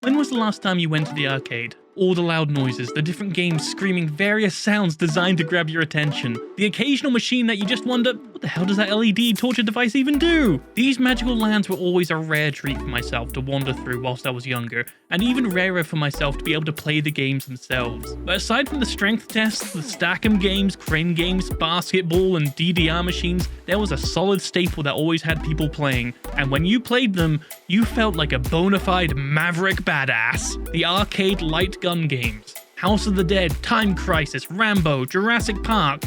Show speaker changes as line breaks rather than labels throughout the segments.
When was the last time you went to the arcade? All the loud noises, the different games screaming various sounds designed to grab your attention, the occasional machine that you just wonder, what the hell does that LED torture device even do? These magical lands were always a rare treat for myself to wander through whilst I was younger, and even rarer for myself to be able to play the games themselves. But aside from the strength tests, the stack'em games, crane games, basketball, and DDR machines, there was a solid staple that always had people playing, and when you played them, you felt like a bona fide maverick badass. The arcade light gun games. House of the Dead, Time Crisis, Rambo, Jurassic Park,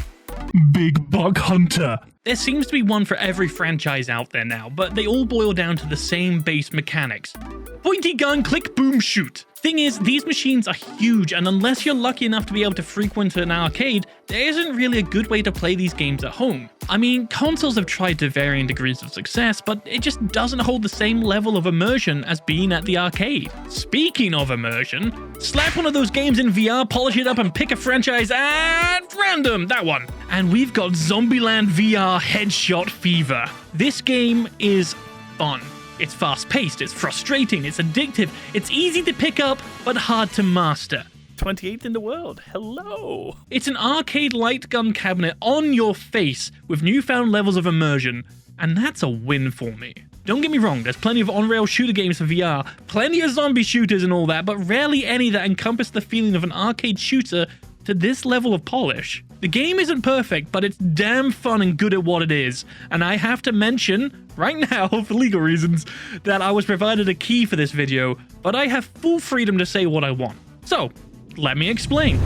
Big Bug Hunter. There seems to be one for every franchise out there now, but they all boil down to the same base mechanics. Pointy gun, click, boom, shoot. Thing is, these machines are huge, and unless you're lucky enough to be able to frequent an arcade, there isn't really a good way to play these games at home. I mean, consoles have tried to varying degrees of success, but it just doesn't hold the same level of immersion as being at the arcade. Speaking of immersion, slap one of those games in VR, polish it up, and pick a franchise at random, that one. And we've got Zombieland VR Headshot Fever. This game is fun. It's fast-paced, it's frustrating, it's addictive, it's easy to pick up, but hard to master. 28th in the world, hello! It's an arcade light gun cabinet on your face with newfound levels of immersion, and that's a win for me. Don't get me wrong, there's plenty of on-rail shooter games for VR, plenty of zombie shooters and all that, but rarely any that encompass the feeling of an arcade shooter to this level of polish. The game isn't perfect, but it's damn fun and good at what it is, and I have to mention, right now, for legal reasons, that I was provided a key for this video, but I have full freedom to say what I want. So, let me explain.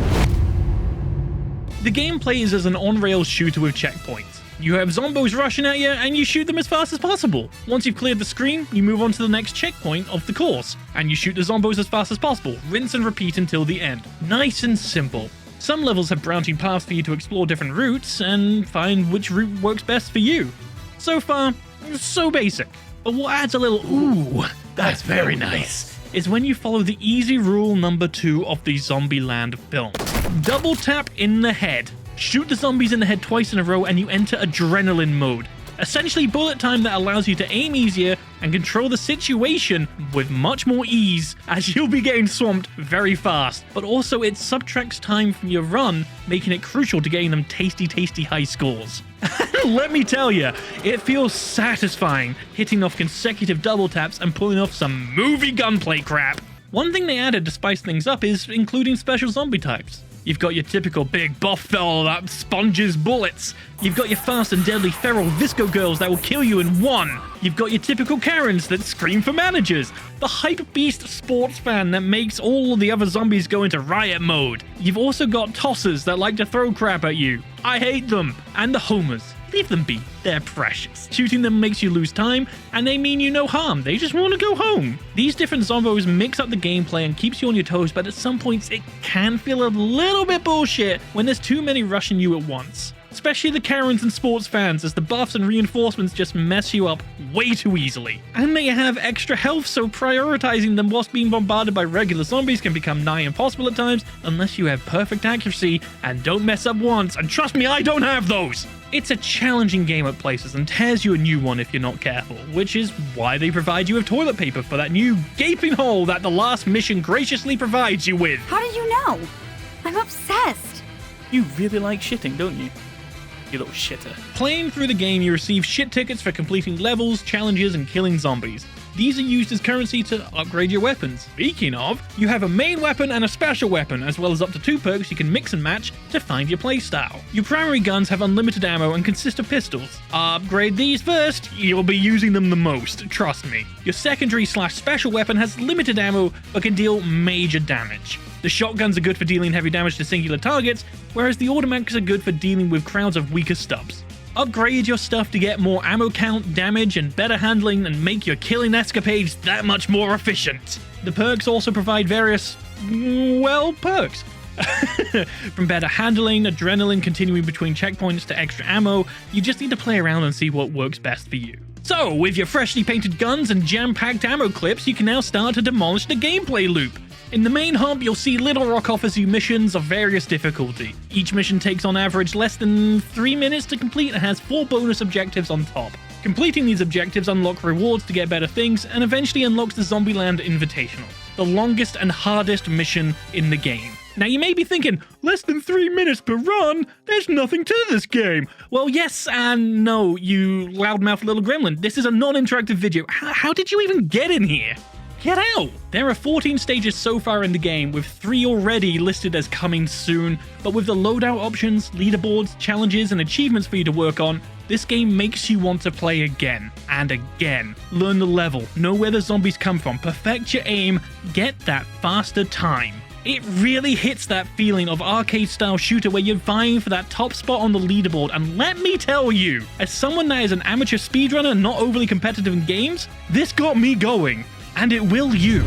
The game plays as an on-rails shooter with checkpoints. You have zombos rushing at you, and you shoot them as fast as possible. Once you've cleared the screen, you move on to the next checkpoint of the course, and you shoot the zombos as fast as possible, rinse and repeat until the end. Nice and simple. Some levels have branching paths for you to explore different routes and find which route works best for you. So far, so basic. But what adds a little ooh, that's very nice, is when you follow the easy rule number 2 of the Zombieland film. Double tap in the head. Shoot the zombies in the head twice in a row and you enter adrenaline mode. Essentially bullet time that allows you to aim easier and control the situation with much more ease as you'll be getting swamped very fast. But also it subtracts time from your run, making it crucial to getting them tasty high scores. Let me tell you, it feels satisfying hitting off consecutive double taps and pulling off some movie gunplay crap. One thing they added to spice things up is including special zombie types. You've got your typical big buff fella that sponges bullets. You've got your fast and deadly feral Visco girls that will kill you in one. You've got your typical Karens that scream for managers. The hype beast sports fan that makes all the other zombies go into riot mode. You've also got tossers that like to throw crap at you. I hate them. And the homers. Leave them be, they're precious. Shooting them makes you lose time, and they mean you no harm, they just want to go home. These different zombos mix up the gameplay and keeps you on your toes, but at some points it can feel a little bit bullshit when there's too many rushing you at once. Especially the Karens and sports fans, as the buffs and reinforcements just mess you up way too easily. And they have extra health, so prioritizing them whilst being bombarded by regular zombies can become nigh impossible at times, unless you have perfect accuracy and don't mess up once, and trust me, I don't have those! It's a challenging game at places and tears you a new one if you're not careful, which is why they provide you with toilet paper for that new gaping hole that the last mission graciously provides you with.
How did you know? I'm obsessed.
You really like shitting, don't you? You little shitter.
Playing through the game, you receive shit tickets for completing levels, challenges, and killing zombies. These are used as currency to upgrade your weapons. Speaking of, you have a main weapon and a special weapon, as well as up to 2 perks you can mix and match to find your playstyle. Your primary guns have unlimited ammo and consist of pistols. Upgrade these first, you'll be using them the most, trust me. Your secondary/special weapon has limited ammo, but can deal major damage. The shotguns are good for dealing heavy damage to singular targets, whereas the automatics are good for dealing with crowds of weaker stubs. Upgrade your stuff to get more ammo count, damage, and better handling, and make your killing escapades that much more efficient. The perks also provide various, well, perks. From better handling, adrenaline continuing between checkpoints to extra ammo, you just need to play around and see what works best for you. So, with your freshly painted guns and jam-packed ammo clips, you can now start to demolish the gameplay loop. In the main hub, you'll see Little Rock offers you missions of various difficulty. Each mission takes on average less than 3 minutes to complete and has 4 bonus objectives on top. Completing these objectives unlock rewards to get better things and eventually unlocks the Zombieland Invitational. the longest and hardest mission in the game. Now you may be thinking, less than 3 minutes per run? There's nothing to this game. Well, yes and no, you loudmouth little gremlin. This is a non-interactive video. How did you even get in here? Get out! There are 14 stages so far in the game, with 3 already listed as coming soon, but with the loadout options, leaderboards, challenges, and achievements for you to work on, this game makes you want to play again and again. Learn the level, know where the zombies come from, perfect your aim, get that faster time. It really hits that feeling of arcade-style shooter where you're vying for that top spot on the leaderboard, and let me tell you, as someone that is an amateur speedrunner not overly competitive in games, this got me going. And it will you.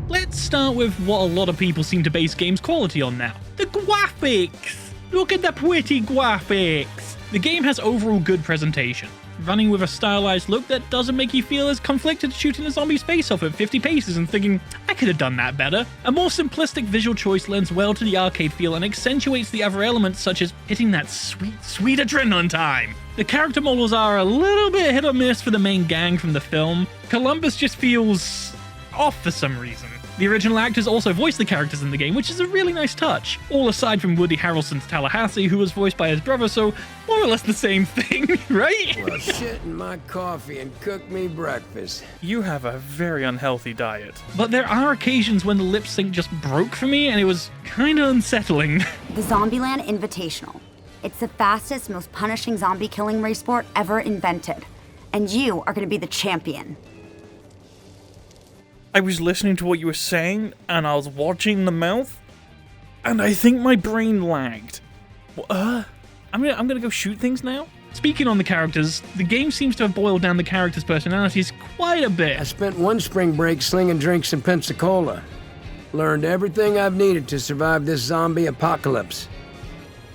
Let's start with what a lot of people seem to base games quality on now. The graphics! Look at the pretty graphics! The game has overall good presentation, running with a stylized look that doesn't make you feel as conflicted shooting a zombie's face off at 50 paces and thinking, I could have done that better. A more simplistic visual choice lends well to the arcade feel and accentuates the other elements such as hitting that sweet adrenaline time. The character models are a little bit hit or miss for the main gang from the film. Columbus just feels off for some reason. The original actors also voiced the characters in the game, which is a really nice touch. All aside from Woody Harrelson's Tallahassee, who was voiced by his brother, so more or less the same thing, right?
Well, shit in my coffee and cook me breakfast.
You have a very unhealthy diet.
But there are occasions when the lip sync just broke for me, and it was kind of unsettling.
The Zombieland Invitational. It's the fastest, most punishing zombie killing race sport ever invented. And you are going to be the champion.
I was listening to what you were saying, and I was watching the mouth, and I think my brain lagged. I'm gonna go shoot things now?
Speaking on the characters, the game seems to have boiled down the characters' personalities quite a bit.
I spent one spring break slinging drinks in Pensacola. Learned everything I've needed to survive this zombie apocalypse.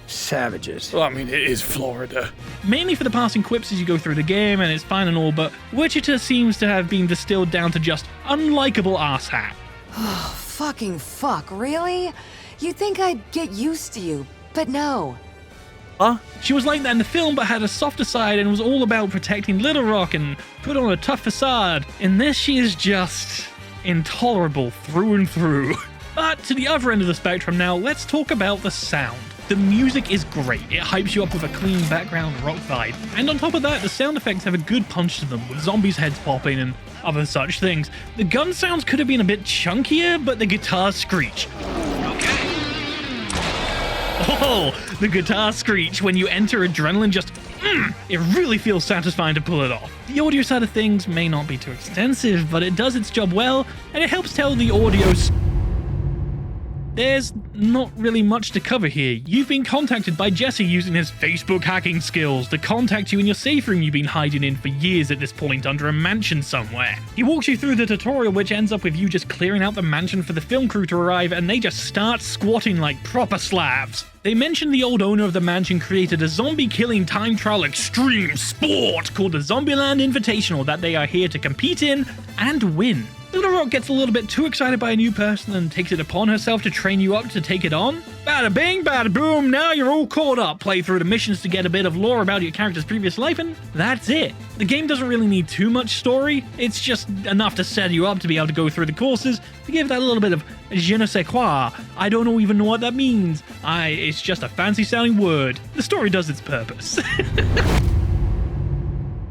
Savages.
Well, I mean, it is Florida.
Mainly for the passing quips as you go through the game, and it's fine and all, but Wichita seems to have been distilled down to just unlikable asshat.
Oh, fucking fuck, really? You'd think I'd get used to you, but no.
Huh?
She was like that in the film, but had a softer side and was all about protecting Little Rock and put on a tough facade. In this, she is just intolerable through and through. But to the other end of the spectrum now, let's talk about the sound. The music is great, it hypes you up with a clean background rock vibe. And on top of that, the sound effects have a good punch to them, with zombies' heads popping and other such things. The gun sounds could have been a bit chunkier, but the guitars screech. Oh, the guitar screech when you enter adrenaline just, it really feels satisfying to pull it off. The audio side of things may not be too extensive, but it does its job well, and it helps tell the audio. There's not really much to cover here. You've been contacted by Jesse using his Facebook hacking skills to contact you in your safe room you've been hiding in for years at this point under a mansion somewhere. He walks you through the tutorial, which ends up with you just clearing out the mansion for the film crew to arrive, and they just start squatting like proper Slavs. They mentioned the old owner of the mansion created a zombie-killing time trial extreme sport called the Zombieland Invitational that they are here to compete in and win. Little Rock gets a little bit too excited by a new person and takes it upon herself to train you up to take it on. Bada bing, bada boom, now you're all caught up. Play through the missions to get a bit of lore about your character's previous life, and that's it. The game doesn't really need too much story, it's just enough to set you up to be able to go through the courses, to give that a little bit of je ne sais quoi. I don't even know what that means. It's just a fancy sounding word. The story does its purpose.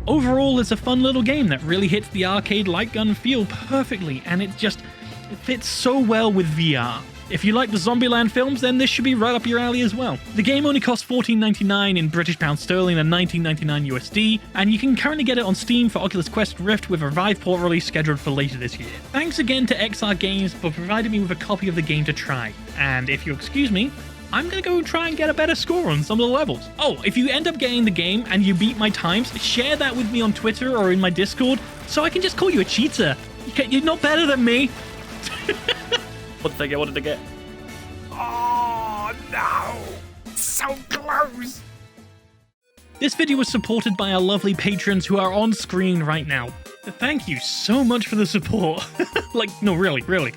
Overall, it's a fun little game that really hits the arcade light gun feel perfectly, and it fits so well with VR. If you like the Zombieland films, then this should be right up your alley as well. The game only costs $14.99 in British pound sterling and $19.99 USD, and you can currently get it on Steam for Oculus Quest Rift with a Revive port release scheduled for later this year. Thanks again to XR Games for providing me with a copy of the game to try, and if you'll excuse me, I'm gonna go try and get a better score on some of the levels. Oh, if you end up getting the game and you beat my times, share that with me on Twitter or in my Discord so I can just call you a cheater. You're not better than me.
What did I get? What did I get?
Oh, no. So close.
This video was supported by our lovely patrons who are on screen right now. Thank you so much for the support. Like, no, really.